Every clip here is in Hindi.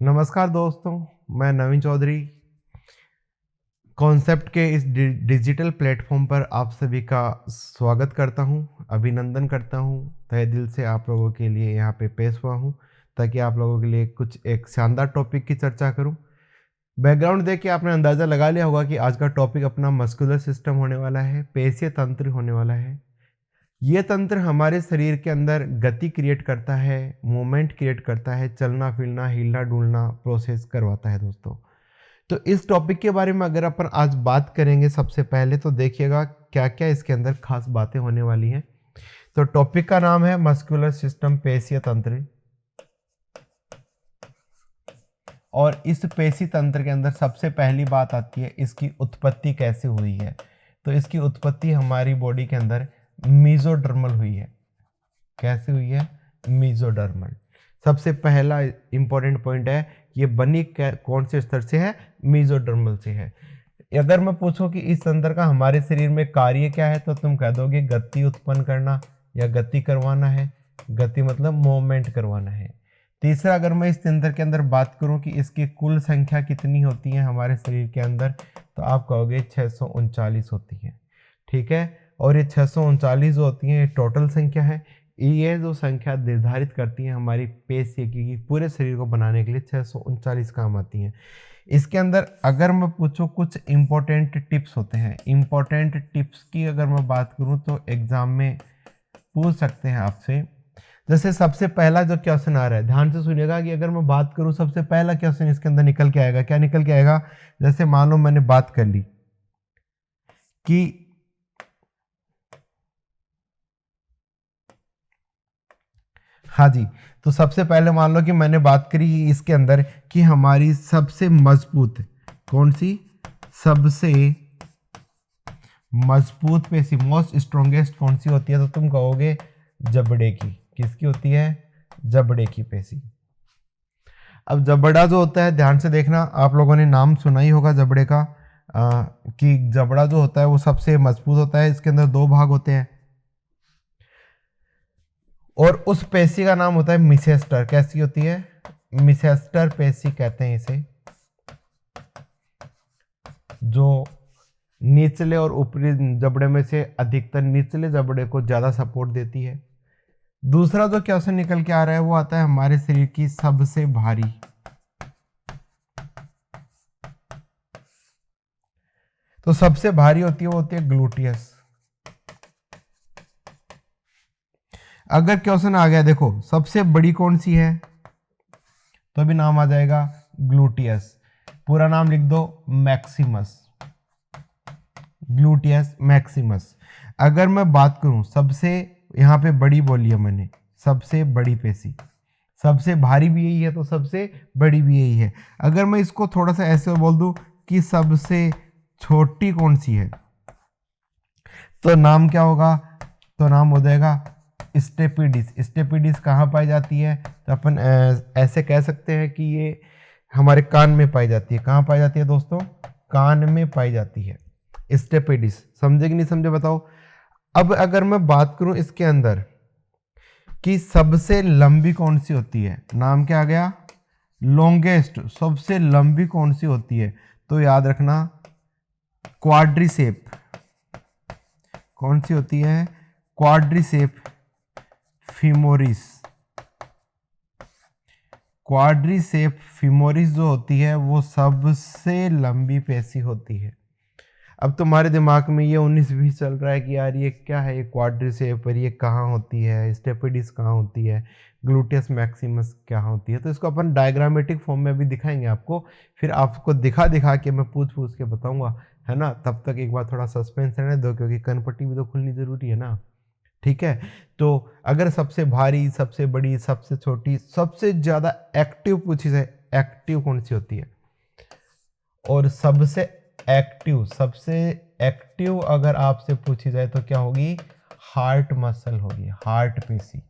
नमस्कार दोस्तों, मैं नवीन चौधरी कॉन्सेप्ट के इस डिजिटल प्लेटफॉर्म पर आप सभी का स्वागत करता हूं, अभिनंदन करता हूं। तहे दिल से आप लोगों के लिए यहां पे पेश हुआ हूं ताकि आप लोगों के लिए कुछ एक शानदार टॉपिक की चर्चा करूं। बैकग्राउंड देख के आपने अंदाज़ा लगा लिया होगा कि आज का टॉपिक अपना मस्कुलर सिस्टम होने वाला है, पेशीय तंत्र होने वाला है। ये तंत्र हमारे शरीर के अंदर गति क्रिएट करता है, मूवमेंट क्रिएट करता है, चलना फिरना हिलना डुलना प्रोसेस करवाता है दोस्तों। तो इस टॉपिक के बारे में अगर अपन आज बात करेंगे सबसे पहले तो देखिएगा क्या क्या इसके अंदर खास बातें होने वाली हैं। तो टॉपिक का नाम है मस्कुलर सिस्टम, पेशीय तंत्र। और इस पेशी तंत्र के अंदर सबसे पहली बात आती है इसकी उत्पत्ति कैसे हुई है। तो इसकी उत्पत्ति हमारी बॉडी के अंदर मीजोडर्मल हुई है। कैसे हुई है? मीजोडर्मल। सबसे पहला इंपॉर्टेंट पॉइंट है, ये बनी कौन से स्तर से है? मीजोडर्मल से है। अगर मैं पूछूं कि इस तंत्र का हमारे शरीर में कार्य क्या है तो तुम कह दोगे गति उत्पन्न करना या गति करवाना है। गति मतलब मूवमेंट करवाना है। तीसरा, अगर मैं इस तंत्र के अंदर बात करूं कि इसकी कुल संख्या कितनी होती है हमारे शरीर के अंदर, तो आप कहोगे 639 होती है। ठीक है, और ये 639 जो होती है ये टोटल संख्या है। ये जो संख्या निर्धारित करती है हमारी पेशी की पूरे शरीर को बनाने के लिए 639 काम आती हैं। इसके अंदर अगर मैं पूछूं कुछ इंपॉर्टेंट टिप्स होते हैं। इंपॉर्टेंट टिप्स की अगर मैं बात करूं तो एग्जाम में पूछ सकते हैं आपसे। जैसे सबसे पहला जो क्वेश्चन आ रहा है, ध्यान से सुनिएगा कि अगर मैं बात करूं सबसे पहला क्वेश्चन इसके अंदर निकल के आएगा। क्या निकल के आएगा? जैसे मान लो मैंने बात कर ली कि हाँ जी, तो सबसे पहले मान लो कि मैंने बात करी इसके अंदर कि हमारी सबसे मजबूत कौन सी, सबसे मजबूत पेशी, मोस्ट स्ट्रॉन्गेस्ट कौन सी होती है? तो तुम कहोगे जबड़े की। किसकी होती है? जबड़े की पेशी। अब जबड़ा जो होता है, ध्यान से देखना, आप लोगों ने नाम सुना ही होगा जबड़े का, कि जबड़ा जो होता है वो सबसे मजबूत होता है। इसके अंदर दो भाग होते हैं और उस पेशी का नाम होता है मिसेस्टर। कैसी होती है? मिसेस्टर पेशी कहते हैं इसे, जो निचले और ऊपरी जबड़े में से अधिकतर निचले जबड़े को ज्यादा सपोर्ट देती है। दूसरा जो क्वेश्चन निकल के आ रहा है वो आता है हमारे शरीर की सबसे भारी, तो सबसे भारी होती है वो होती है ग्लूटियस। अगर क्वेश्चन आ गया देखो सबसे बड़ी कौन सी है, तो भी नाम आ जाएगा ग्लूटियस। पूरा नाम लिख दो, मैक्सिमस, ग्लूटियस मैक्सिमस। अगर मैं बात करूं सबसे, यहां पे बड़ी बोली है मैंने, सबसे बड़ी पेशी, सबसे भारी भी यही है तो सबसे बड़ी भी यही है। अगर मैं इसको थोड़ा सा ऐसे बोल दूं कि सबसे छोटी कौन सी है, तो नाम क्या होगा? तो नाम हो जाएगा स्टेपिडिस। स्टेपिडिस कहाँ पाई जाती है? तो अपन ऐसे कह सकते हैं कि ये हमारे कान में पाई जाती है। कहाँ पाई जाती है दोस्तों? कान में पाई जाती है स्टेपिडिस। समझे कि नहीं समझे बताओ। अब अगर मैं बात करूं इसके अंदर कि सबसे लंबी कौन सी होती है, नाम क्या आ गया? लॉन्गेस्ट। सबसे लंबी कौन सी होती है? तो याद रखना क्वाड्रिसेप। कौन सी होती है? Quadricep femoris. क्वाड्रिसेप फीमोरिस जो होती है वो सबसे लंबी पेशी होती है। अब तुम्हारे दिमाग में ये 19-20 चल रहा है कि यार ये क्या है, ये क्वाड्रिसेप, पर ये कहाँ होती है, स्टेपिडिस कहाँ होती है, ग्लूटियस मैक्सिमस क्या होती है। तो इसको अपन डायग्रामेटिक फॉर्म में भी दिखाएंगे आपको, फिर आपको दिखा दिखा के मैं पूछ पूछ के बताऊंगा, है ना। तब तक एक बार थोड़ा सस्पेंस रहने दो क्योंकि कनपट्टी भी तो खुलनी जरूरी है ना। ठीक है, तो अगर सबसे भारी, सबसे बड़ी, सबसे छोटी, सबसे ज्यादा एक्टिव पूछी जाए, एक्टिव कौन सी होती है? और सबसे एक्टिव अगर आपसे पूछी जाए तो क्या होगी? हार्ट मसल होगी, हार्ट पेशी।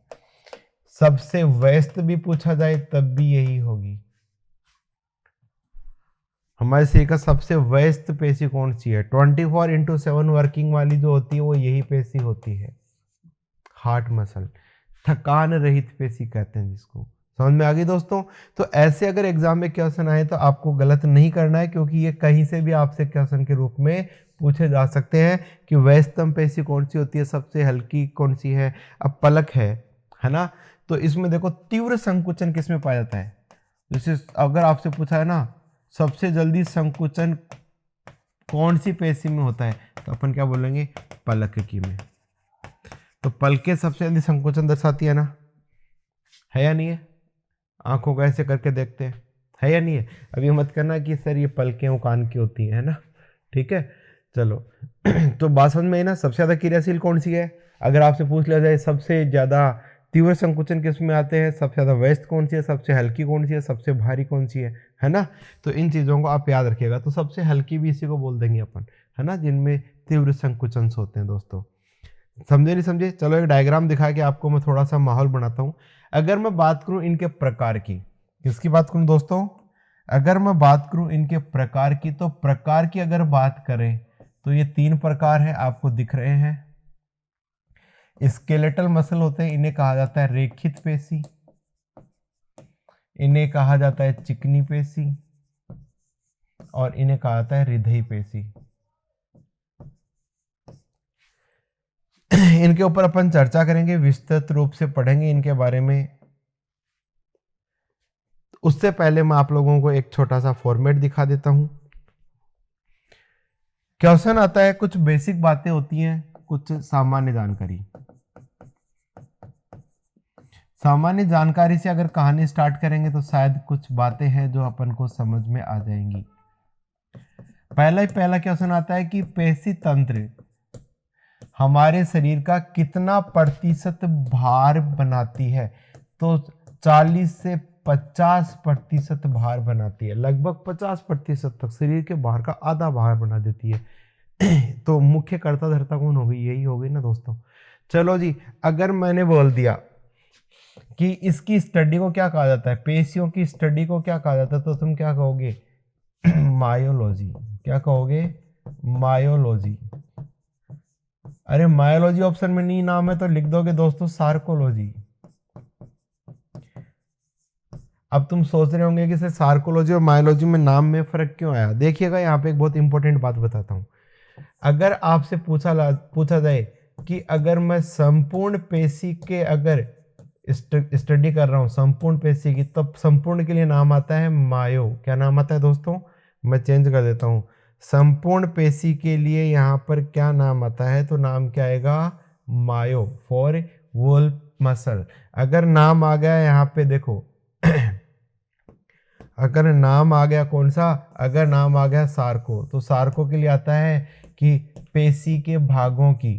सबसे व्यस्त भी पूछा जाए तब भी यही होगी। हमारे शरीर का सबसे व्यस्त पेशी कौन सी है? 24/7 वर्किंग वाली जो होती है वो यही पेशी होती है, हार्ट मसल। थकान रहित पेशी कहते हैं जिसको। समझ में आ गई दोस्तों। तो ऐसे अगर एग्जाम में क्वेश्चन आए तो आपको गलत नहीं करना है, क्योंकि ये कहीं से भी आपसे क्वेश्चन के रूप में पूछे जा सकते हैं कि व्यस्तम पेशी कौन सी होती है, सबसे हल्की कौन सी है। अब पलक है ना, तो इसमें देखो तीव्र संकुचन किस में पाया जाता है। जैसे अगर आपसे पूछा है ना सबसे जल्दी संकुचन कौन सी पेशी में होता है, तो अपन क्या बोलेंगे, पलक की में। तो पलकें सबसे जल्दी संकुचन दर्शाती है ना, है या नहीं है। आंखों को ऐसे करके देखते हैं, है या नहीं है। अब ये मत करना कि सर ये पलकें कान की होती है ना, ठीक है। चलो तो बात समझ में है ना। सबसे ज़्यादा क्रियाशील कौन सी है, अगर आपसे पूछ लिया जाए सबसे ज़्यादा तीव्र संकुचन किस में आते हैं, सबसे ज़्यादा व्यस्त कौन सी है, सबसे हल्की कौन सी है, सबसे भारी कौन सी है ना। तो इन चीज़ों को आप याद रखिएगा। तो सबसे हल्की भी इसी को बोल देंगे अपन, है ना, जिनमें तीव्र संकुचन होते हैं दोस्तों। समझे नहीं समझे। चलो एक डायग्राम दिखा के आपको मैं थोड़ा सा माहौल बनाता हूँ। अगर मैं बात करूँ इनके प्रकार की, किसकी बात करूँ दोस्तों, अगर मैं बात करूँ इनके प्रकार की, तो प्रकार की अगर बात करें तो ये 3 प्रकार हैं, आपको दिख रहे हैं। स्केलेटल मसल होते हैं, इन्हें कहा जाता है रेखित पेशी, इन्हें कहा जाता है चिकनी पेशी, और इन्हें कहा जाता है हृदयी पेशी। इनके ऊपर अपन चर्चा करेंगे, विस्तृत रूप से पढ़ेंगे इनके बारे में। उससे पहले मैं आप लोगों को एक छोटा सा फॉर्मेट दिखा देता हूं। क्वेश्चन आता है, कुछ बेसिक बातें होती हैं, कुछ सामान्य जानकारी। सामान्य जानकारी से अगर कहानी स्टार्ट करेंगे तो शायद कुछ बातें हैं जो अपन को समझ में आ जाएंगी। पहला क्वेश्चन आता है कि पेशी तंत्र हमारे शरीर का कितना प्रतिशत भार बनाती है। तो 40 से 50% भार बनाती है, लगभग 50% तक शरीर के भार का आधा भार बना देती है। तो मुख्य कर्ता धर्ता कौन होगी, यही होगी ना दोस्तों। चलो जी, अगर मैंने बोल दिया कि इसकी स्टडी को क्या कहा जाता है, पेशियों की स्टडी को क्या कहा जाता है, तो तुम क्या कहोगे, मायोलॉजी। क्या कहोगे, मायोलॉजी। अरे मायोलॉजी ऑप्शन में नहीं नाम है तो लिख दोगे दोस्तों सार्कोलॉजी। अब तुम सोच रहे होंगे कि सर सार्कोलॉजी और मायोलॉजी में नाम में फर्क क्यों आया। देखिएगा यहाँ पे एक बहुत इंपॉर्टेंट बात बताता हूँ। अगर आपसे पूछा जाए कि अगर मैं संपूर्ण पेशी के अगर स्टडी कर रहा हूँ संपूर्ण पेशी की, तब संपूर्ण के लिए नाम आता है मायो। क्या नाम आता है दोस्तों, मैं चेंज कर देता हूँ। संपूर्ण पेशी के लिए यहाँ पर क्या नाम आता है, तो नाम क्या आएगा, मायो, फॉर वुल्फ मसल। अगर नाम आ गया यहाँ पे देखो अगर नाम आ गया कौन सा, अगर नाम आ गया सार्को, तो सार्को के लिए आता है कि पेशी के भागों की,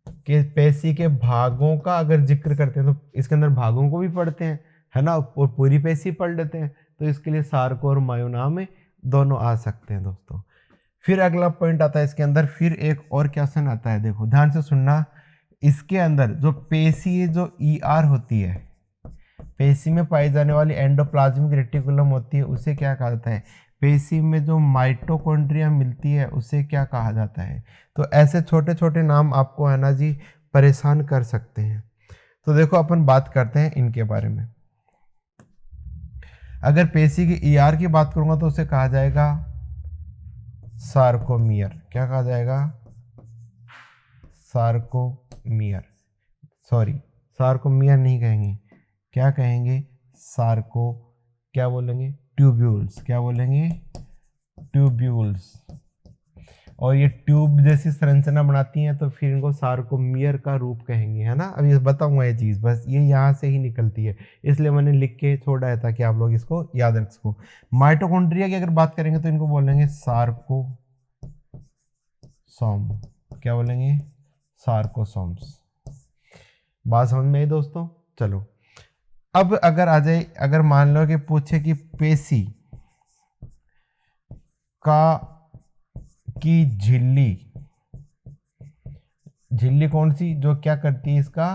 कि पेशी के भागों का अगर जिक्र करते हैं तो इसके अंदर भागों को भी पढ़ते हैं, है ना, और पूरी पेशी पढ़ लेते हैं। तो इसके लिए सार्को और मायो नाम में दोनों आ सकते हैं दोस्तों। फिर अगला पॉइंट आता है इसके अंदर, फिर एक और क्वेश्चन आता है, देखो ध्यान से सुनना। इसके अंदर जो पेशी जो ER होती है, पेशी में पाई जाने वाली एंडोप्लाज्मिक रेटिकुलम होती है, उसे क्या कहा जाता है। पेशी में जो माइटोकॉन्ड्रिया मिलती है उसे क्या कहा जाता है। तो ऐसे छोटे छोटे नाम आपको है ना जी परेशान कर सकते हैं। तो देखो अपन बात करते हैं इनके बारे में। अगर पेशी की ER की बात करूंगा तो उसे कहा जाएगा सार्कोमियर। क्या कहा जाएगा, सार्कोमियर। सॉरी, सार्कोमियर नहीं कहेंगे, क्या कहेंगे, सार्को, क्या बोलेंगे, ट्यूब्यूल्स। क्या बोलेंगे, ट्यूब्यूल्स। और ये ट्यूब जैसी संरचना बनाती हैं तो फिर इनको सार्कोमियर का रूप कहेंगे, है ना। अब ये बताऊंगा ये चीज़, बस ये यहाँ से ही निकलती है, इसलिए मैंने लिख के छोड़ा है ताकि आप लोग इसको याद रख सको। माइटोकॉन्ड्रिया की अगर बात करेंगे तो इनको बोलेंगे सार्कोसोम। क्या बोलेंगे, सार्कोसोम्स। बात समझ में आई दोस्तों। चलो अब अगर आ जाए, अगर मान लो कि पूछे कि पेशी की झिल्ली कौन सी जो क्या करती है, इसका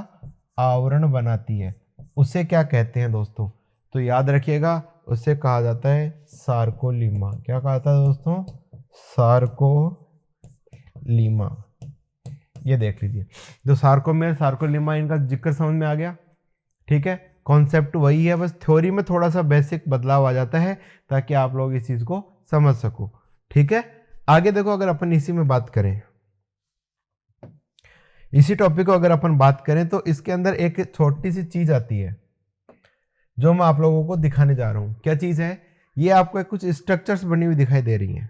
आवरण बनाती है, उसे क्या कहते हैं दोस्तों। तो याद रखिएगा उसे कहा जाता है सार्कोलीमा। क्या कहा जाता है दोस्तों, सार्कोलीमा। ये देख लीजिए, जो सार्कोमियर सार्कोलीमा, इनका जिक्र समझ में आ गया, ठीक है। कॉन्सेप्ट वही है, बस थ्योरी में थोड़ा सा बेसिक बदलाव आ जाता है ताकि आप लोग इस चीज को समझ सको। ठीक है, आगे देखो, अगर अपन इसी में बात करें, इसी टॉपिक को अगर अपन बात करें तो इसके अंदर एक छोटी सी चीज आती है जो मैं आप लोगों को दिखाने जा रहा हूं। क्या चीज है? ये आपको कुछ स्ट्रक्चर्स बनी हुई दिखाई दे रही हैं,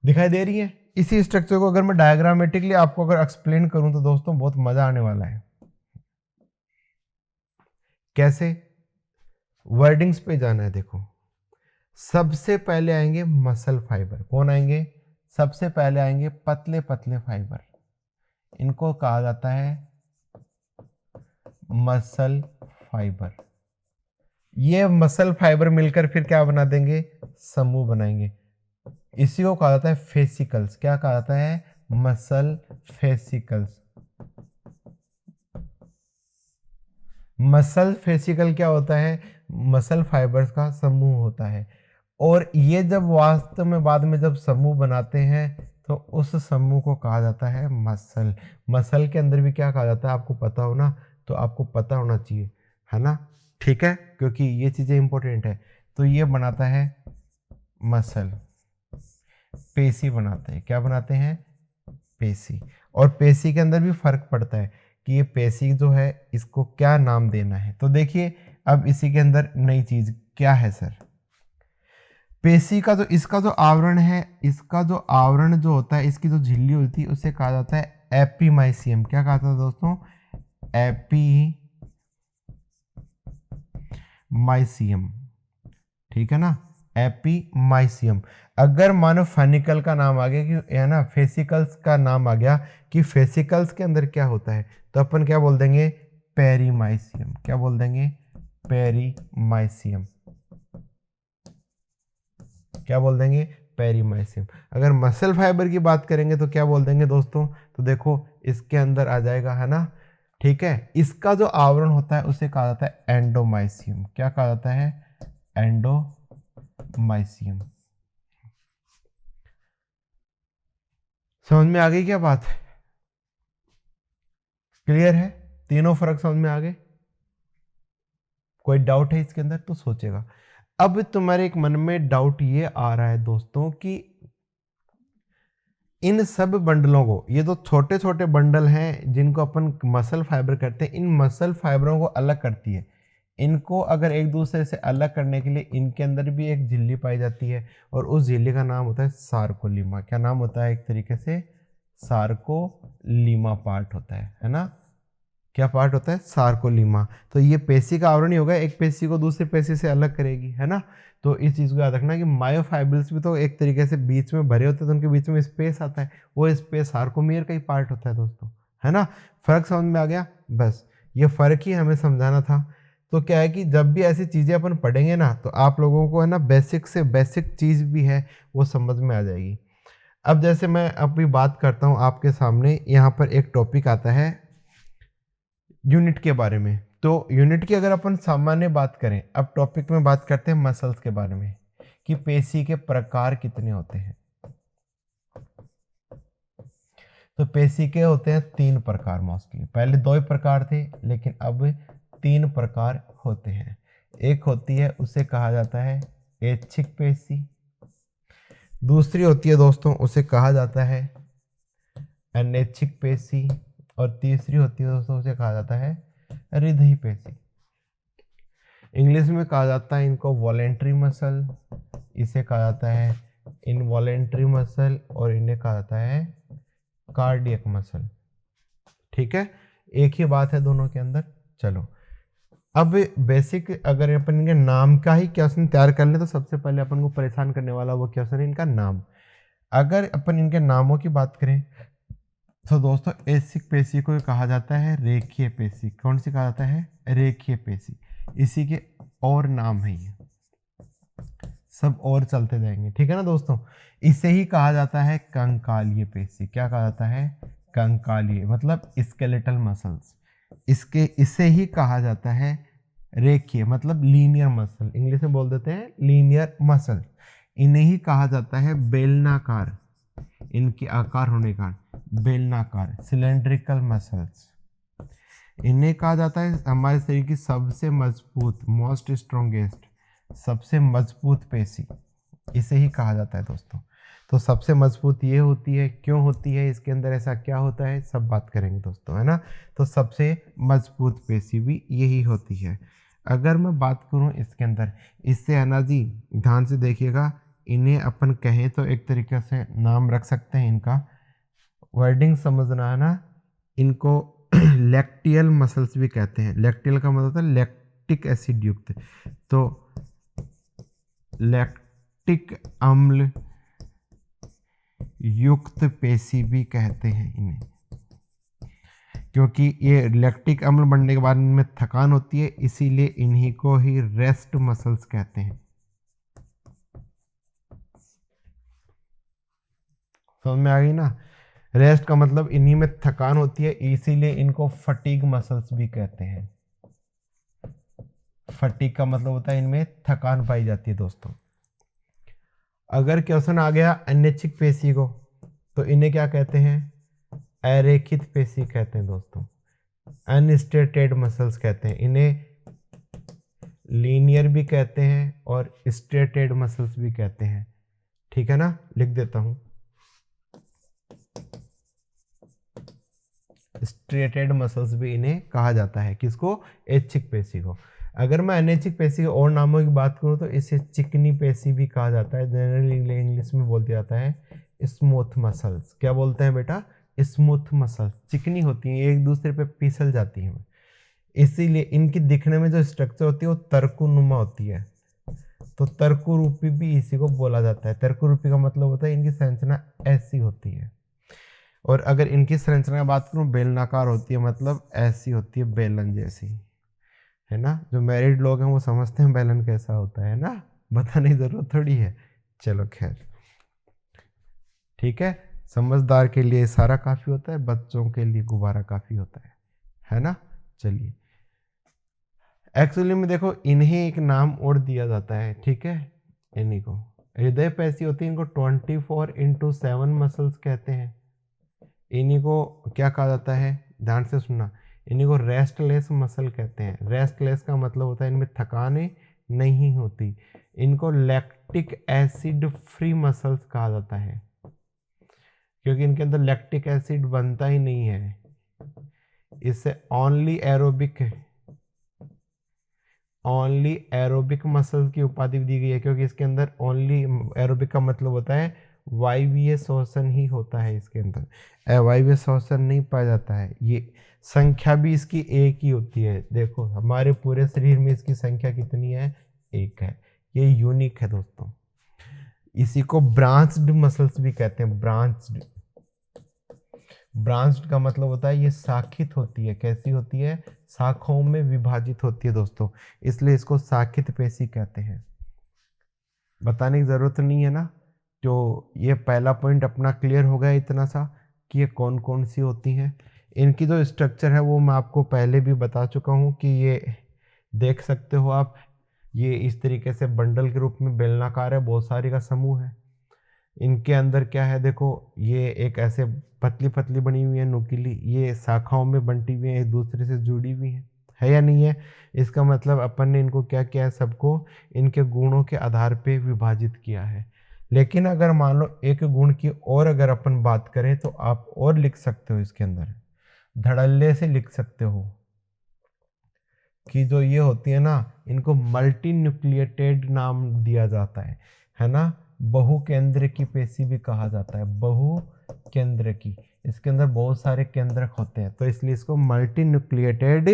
दिखाई दे रही है। इसी स्ट्रक्चर को अगर मैं डायग्रामेटिकली आपको अगर एक्सप्लेन करूं तो दोस्तों बहुत मजा आने वाला है। कैसे? वर्डिंग्स पे जाना है। देखो, सबसे पहले आएंगे मसल फाइबर। कौन आएंगे? सबसे पहले आएंगे पतले पतले फाइबर, इनको कहा जाता है मसल फाइबर। ये मसल फाइबर मिलकर फिर क्या बना देंगे? समूह बनाएंगे। इसी को कहा जाता है फेसिकल्स। क्या कहा जाता है? Muscle fascicles. मसल फेसिकल क्या होता है? मसल फाइबर्स का समूह होता है। और ये जब वास्तव में बाद में जब समूह बनाते हैं तो उस समूह को कहा जाता है मसल। मसल के अंदर भी क्या कहा जाता है आपको पता हो ना, तो आपको पता होना चाहिए, है ना? ठीक है, क्योंकि ये चीजें इंपॉर्टेंट है। तो ये बनाता है मसल, पेशी बनाते हैं। क्या बनाते हैं? पेशी। और पेशी के अंदर भी फर्क पड़ता है कि ये पेशी जो है इसको क्या नाम देना है। तो देखिए, अब इसी के अंदर नई चीज क्या है सर? पेशी का जो इसका जो आवरण है, इसका जो आवरण जो होता है, इसकी जो झिल्ली होती है, उसे कहा जाता है एपीमाइसियम। क्या कहा था दोस्तों? एपीमाइसियम। ठीक है ना, एपीमाइसियम। अगर मानो फेनिकल का नाम आ गया कि, है ना, फेसिकल्स का नाम आ गया कि फेसिकल्स के अंदर क्या होता है, तो अपन क्या बोल देंगे? पेरीमाइसियम। क्या बोल देंगे? पेरीमाइसियम। क्या बोल देंगे? पेरीमाइसियम। अगर मसल फाइबर की बात करेंगे तो क्या बोल देंगे दोस्तों? तो देखो, इसके अंदर आ जाएगा, है ना? ठीक है, इसका जो आवरण होता है उसे कहा जाता है एंडोमाइसियम। क्या कहा जाता है? एंडोमाइसियम। समझ में आ गई क्या बात? क्लियर है? तीनों फर्क समझ में आ गए? कोई डाउट है इसके अंदर तो सोचेगा। अब तुम्हारे एक मन में डाउट ये आ रहा है दोस्तों कि इन सब बंडलों को, ये तो छोटे छोटे बंडल हैं जिनको अपन मसल फाइबर करते हैं, इन मसल फाइबरों को अलग करती है। इनको अगर एक दूसरे से अलग करने के लिए इनके अंदर भी एक झिल्ली पाई जाती है और उस झिल्ली का नाम होता है सार्कोलीमा। क्या नाम होता है? एक तरीके से सार्कोलीमा पार्ट होता है ना? क्या पार्ट होता है? सार्कोलीमा। तो ये पेशी का आवरण ही होगा, एक पेशी को दूसरे पेशी से अलग करेगी, है ना? तो इस चीज़ को याद रखना कि मायोफाइब्रिल्स भी तो एक तरीके से बीच में भरे होते हैं, तो उनके बीच में स्पेस आता है, वो स्पेस सार्कोमियर का ही पार्ट होता है दोस्तों, है ना? फर्क समझ में आ गया? बस ये फर्क ही हमें समझाना था। तो क्या है कि जब भी ऐसी चीज़ें अपन पढ़ेंगे ना, तो आप लोगों को, है ना, बेसिक से बेसिक चीज़ भी है वो समझ में आ जाएगी। अब जैसे मैं अभी बात करता हूँ आपके सामने, यहाँ पर एक टॉपिक आता है यूनिट के बारे में। तो यूनिट की अगर अपन सामान्य बात करें, अब टॉपिक में बात करते हैं मसल्स के बारे में कि पेशी के प्रकार कितने होते हैं। तो पेशी के होते हैं 3 प्रकार मोस्टली। पहले 2 ही प्रकार थे, लेकिन अब 3 प्रकार होते हैं। एक होती है, उसे कहा जाता है ऐच्छिक पेशी। दूसरी होती है दोस्तों, उसे कहा जाता है अनैच्छिक पेशी। और तीसरी होती है दोस्तों, उसे कहा जाता है हृदयी पेशी। इंग्लिश में कहा जाता है इनको वॉलेंट्री मसल, इसे कहा जाता है इनवॉलेंट्री मसल, और इन्हें कहा जाता है कार्डियक मसल। ठीक है, एक ही बात है दोनों के अंदर। चलो, अब बेसिक अगर अपन इनके नाम का ही क्वेश्चन तैयार कर ले तो सबसे पहले अपन को परेशान करने वाला वो क्वेश्चन है इनका नाम। अगर अपन इनके नामों की बात करें तो दोस्तों, ऐच्छिक पेशी को कहा जाता है रेखीय पेशी। कौन सी कहा जाता है? रेखीय पेशी। इसी के और नाम है, ये सब और चलते जाएंगे, ठीक है ना दोस्तों? इसे ही कहा जाता है कंकालीय पेशी। क्या कहा जाता है? कंकालीय, मतलब स्केलेटल मसल्स। इसे ही कहा जाता है रेखीय, मतलब लीनियर मसल। इंग्लिश में बोल देते हैं लीनियर मसल। इन्हें ही कहा जाता है बेलनाकार, इनके आकार होने का बेलनाकार, सिलेंड्रिकल मसल्स। इन्हें कहा जाता है हमारे शरीर की सबसे मजबूत, मोस्ट स्ट्रॉन्गेस्ट, सबसे मजबूत पेशी, इसे ही कहा जाता है दोस्तों। तो सबसे मजबूत ये होती है, क्यों होती है, इसके अंदर ऐसा क्या होता है, सब बात करेंगे दोस्तों, है ना। तो सबसे मजबूत पेशी भी यही होती है। अगर मैं बात करूं इसके अंदर, इससे है ना जी, ध्यान से देखिएगा, इन्हें अपन कहें तो एक तरीके से नाम रख सकते हैं, इनका वर्डिंग समझना है ना, इनको लैक्टियल मसल्स भी कहते हैं। लैक्टियल का मतलब होता है लैक्टिक एसिड युक्त, तो लैक्टिक अम्ल युक्त पेशी भी कहते हैं इन्हें, क्योंकि ये लैक्टिक अम्ल बनने के बाद इनमें थकान होती है, इसीलिए इन्हीं को ही रेस्ट मसल्स कहते हैं। समझ में आ गई ना। रेस्ट का मतलब इन्हीं में थकान होती है, इसीलिए इनको फटीग मसल्स भी कहते हैं। फटीग का मतलब होता है इनमें थकान पाई जाती है दोस्तों। अगर क्वेश्चन आ गया अनैच्छिक पेशी को, तो इन्हें क्या कहते हैं, अरेखित पेशी कहते हैं दोस्तों, अनस्टेटेड मसल्स कहते हैं इन्हें, लीनियर भी कहते हैं और स्ट्रेटेड मसल्स भी कहते हैं। ठीक है ना, लिख देता हूं, स्ट्रेटेड मसल्स भी इन्हें कहा जाता है, किसको, ऐच्छिक पेशी को। अगर मैं अनैच्छिक पेशी के और नामों की बात करूं तो इसे चिकनी पेशी भी कहा जाता है, जनरली इंग्लिश में बोल दिया जाता है स्मूथ मसल्स। क्या बोलते हैं बेटा, स्मूथ मसल्स, चिकनी होती हैं, एक दूसरे पे फिसल जाती हैं, इसीलिए इनकी दिखने में जो स्ट्रक्चर होती है वो तर्कुनुमा होती है। तो तर्कुरूपी भी इसी को बोला जाता है। तर्कुरूपी का मतलब होता है इनकी संरचना ऐसी होती है, और अगर इनकी संरचना की बात करूं बेलनाकार होती है, मतलब ऐसी होती है, बेलन जैसी, है ना। जो मैरिड लोग हैं वो समझते हैं बेलन कैसा होता है ना, बताने की जरूरत थोड़ी है। चलो खैर, ठीक है, समझदार के लिए इशारा काफी होता है, बच्चों के लिए गुब्बारा काफी होता है ना। चलिए, एक्चुअली में देखो इन्हें एक नाम और दिया जाता है, ठीक है, इन्हीं को हृदय पेशी होती है, इनको 24/7 मसल्स कहते हैं। इन्हीं को क्या कहा जाता है, ध्यान से सुनना, इन्हीं को रेस्टलेस मसल कहते हैं। रेस्टलेस का मतलब होता है इनमें थकान नहीं होती। इनको लैक्टिक एसिड फ्री मसल्स कहा जाता है, क्योंकि इनके अंदर लैक्टिक एसिड बनता ही नहीं है। इससे ओनली एरोबिक मसल्स की उपाधि दी गई है, क्योंकि इसके अंदर ओनली एरोबिक का मतलब होता है वायवीय श्वसन ही होता है, इसके अंदर अवायवीय श्वसन नहीं पाया जाता है। ये संख्या भी इसकी एक ही होती है। देखो हमारे पूरे शरीर में इसकी संख्या कितनी है, एक है, ये यूनिक है दोस्तों। इसी को ब्रांच्ड मसल्स भी कहते हैं। ब्रांच्ड का मतलब होता है ये शाखित होती है। कैसी होती है, शाखाओं में विभाजित होती है दोस्तों, इसलिए इसको शाखित पेशी कहते हैं। बताने की जरूरत नहीं है ना। तो ये पहला पॉइंट अपना क्लियर हो गया इतना सा कि ये कौन कौन सी होती हैं। इनकी जो स्ट्रक्चर है वो मैं आपको पहले भी बता चुका हूँ कि ये देख सकते हो आप, ये इस तरीके से बंडल के रूप में बेलनाकार है, बहुत सारी का समूह है। इनके अंदर क्या है, देखो ये एक ऐसे पतली पतली बनी हुई है, नुकीली, ये शाखाओं में बंटी हुई है, एक दूसरे से जुड़ी हुई है या नहीं है। इसका मतलब अपन ने इनको क्या किया है, सबको इनके गुणों के आधार पे विभाजित किया है। लेकिन अगर मान लो एक गुण की और अगर अपन बात करें तो आप और लिख सकते हो, इसके अंदर धड़ल्ले से लिख सकते हो कि जो ये होती है ना, इनको मल्टी न्यूक्लिएटेड नाम दिया जाता है ना। बहु केंद्र की पेशी भी कहा जाता है, बहु केंद्र की, इसके अंदर बहुत सारे केंद्रक होते हैं, तो इसलिए इसको मल्टी न्यूक्लिएटेड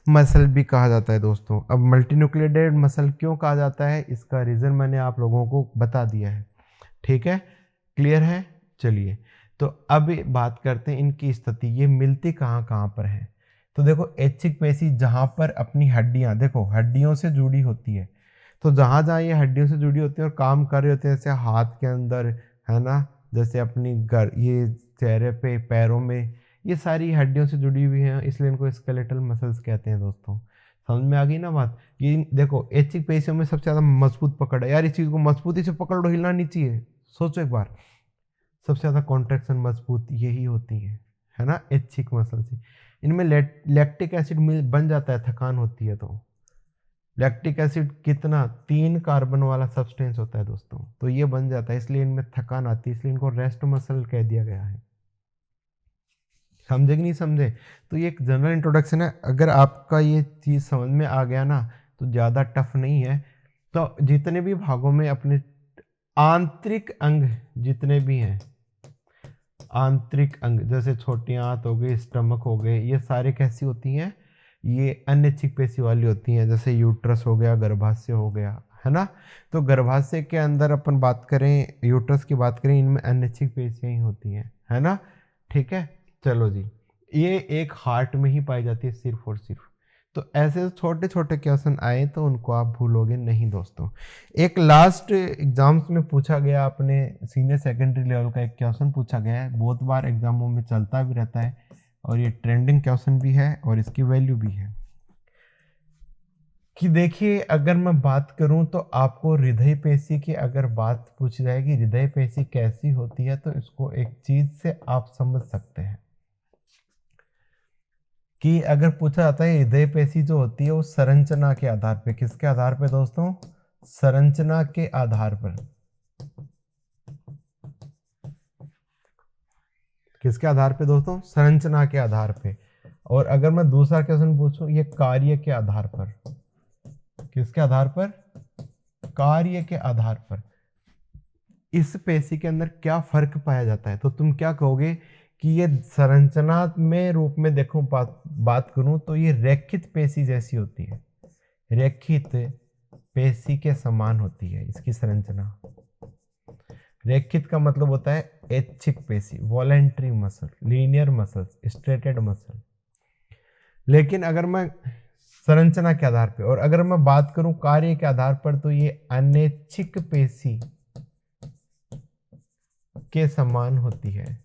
मसल भी कहा जाता है दोस्तों। अब मल्टी न्यूक्लिएटेड मसल क्यों कहा जाता है, इसका रीज़न मैंने आप लोगों को बता दिया है, ठीक है, क्लियर है। चलिए, तो अब बात करते हैं इनकी स्थिति, ये मिलती कहाँ कहाँ पर है। तो देखो ऐच्छिक पेशी जहाँ पर अपनी हड्डियाँ, देखो हड्डियों से जुड़ी होती है, तो जहाँ जहाँ ये हड्डियों से जुड़ी होती है और काम कर रहे होते हैं, जैसे हाथ के अंदर है ना, जैसे अपनी ये चेहरे पे, पैरों में, ये सारी हड्डियों से जुड़ी हुई हैं, इसलिए इनको स्केलेटल मसल्स कहते हैं दोस्तों। समझ में आ गई ना बात। ये देखो ऐच्छिक पेशियों में सबसे ज़्यादा मजबूत पकड़ है यार, इस चीज़ को मजबूती से पकड़ लो, हिलना नहीं चाहिए। सोचो एक बार, सबसे ज़्यादा कॉन्ट्रैक्शन मजबूत यही होती है ना, ऐच्छिक मसल से। इनमें लैक्टिक एसिड बन जाता है थकान होती है तो। लैक्टिक एसिड कितना 3 कार्बन वाला सब्सटेंस होता है दोस्तों, तो ये बन जाता है, इसलिए इनमें थकान आती है, इसलिए इनको रेस्ट मसल कह दिया गया है। समझे कि नहीं समझे? तो ये एक जनरल इंट्रोडक्शन है। अगर आपका ये चीज़ समझ में आ गया ना तो ज़्यादा टफ नहीं है। तो जितने भी भागों में अपने आंतरिक अंग जितने भी हैं, आंतरिक अंग जैसे छोटी आंत हो गई, स्टमक हो गए, ये सारे कैसी होती हैं? ये अनैच्छिक पेशी वाली होती हैं। जैसे यूट्रस हो गया, गर्भाशय हो गया, है ना। तो गर्भाशय के अंदर अपन बात करें, यूट्रस की बात करें, इनमें अनैच्छिक पेशियां ही होती हैं, है ना। ठीक है, चलो जी, ये एक हार्ट में ही पाई जाती है सिर्फ और सिर्फ। तो ऐसे छोटे छोटे क्वेश्चन आए तो उनको आप भूलोगे नहीं दोस्तों। एक लास्ट एग्जाम्स में पूछा गया, अपने सीनियर सेकेंडरी लेवल का एक क्वेश्चन पूछा गया है, बहुत बार एग्जामों में चलता भी रहता है और ये ट्रेंडिंग क्वेश्चन भी है और इसकी वैल्यू भी है कि देखिए, अगर मैं बात करूं तो आपको हृदय पेशी की अगर बात पूछी जाएगी, हृदय पेशी कैसी होती है, तो इसको एक चीज से आप समझ सकते हैं कि अगर पूछा जाता है हृदय पेशी जो होती है वो संरचना के आधार पे, किसके आधार पे दोस्तों? संरचना के आधार पर। किसके आधार पे दोस्तों? संरचना के आधार पे। और अगर मैं दूसरा क्वेश्चन पूछूं, ये कार्य के आधार पर। किसके आधार पर? कार्य के आधार पर। इस पेशी के अंदर क्या फर्क पाया जाता है, तो तुम क्या कहोगे कि ये संरचना में रूप में देखो, बात करूं तो ये रेखित पेशी जैसी होती है, रेखित पेशी के समान होती है इसकी संरचना। रेखित का मतलब होता है ऐच्छिक पेशी, voluntary muscle, linear muscles, striated muscle. लेकिन अगर मैं संरचना के आधार पर और अगर मैं बात करूं कार्य के आधार पर, तो ये अनैच्छिक पेशी के समान होती है।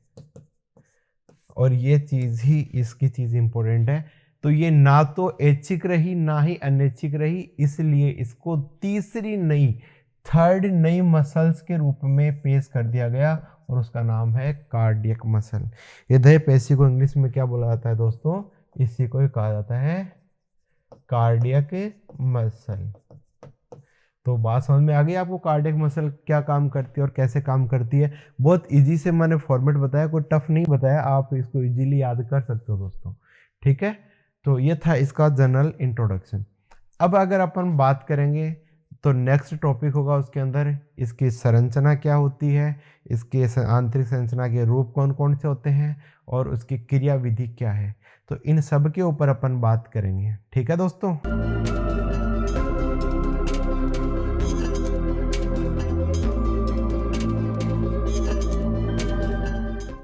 और ये चीज ही इसकी चीज इंपॉर्टेंट है। तो ये ना तो ऐच्छिक रही ना ही अनैच्छिक रही, इसलिए इसको तीसरी नई, थर्ड नई मसल्स के रूप में पेश कर दिया गया और उसका नाम है कार्डियक मसल। हृदय पेशी को इंग्लिश में क्या बोला जाता है दोस्तों? इसी को कहा जाता है कार्डियक मसल। तो बात समझ में आ गई आपको, कार्डियक मसल क्या काम करती है और कैसे काम करती है। बहुत इजी से मैंने फॉर्मेट बताया, कोई टफ नहीं बताया, आप इसको इजीली याद कर सकते हो दोस्तों। ठीक है, तो ये था इसका जनरल इंट्रोडक्शन। अब अगर अपन बात करेंगे तो नेक्स्ट टॉपिक होगा उसके अंदर इसकी संरचना क्या होती है, इसके आंतरिक संरचना के रूप कौन कौन से होते हैं और उसकी क्रिया विधि क्या है। तो इन सब के ऊपर अपन बात करेंगे। ठीक है दोस्तों।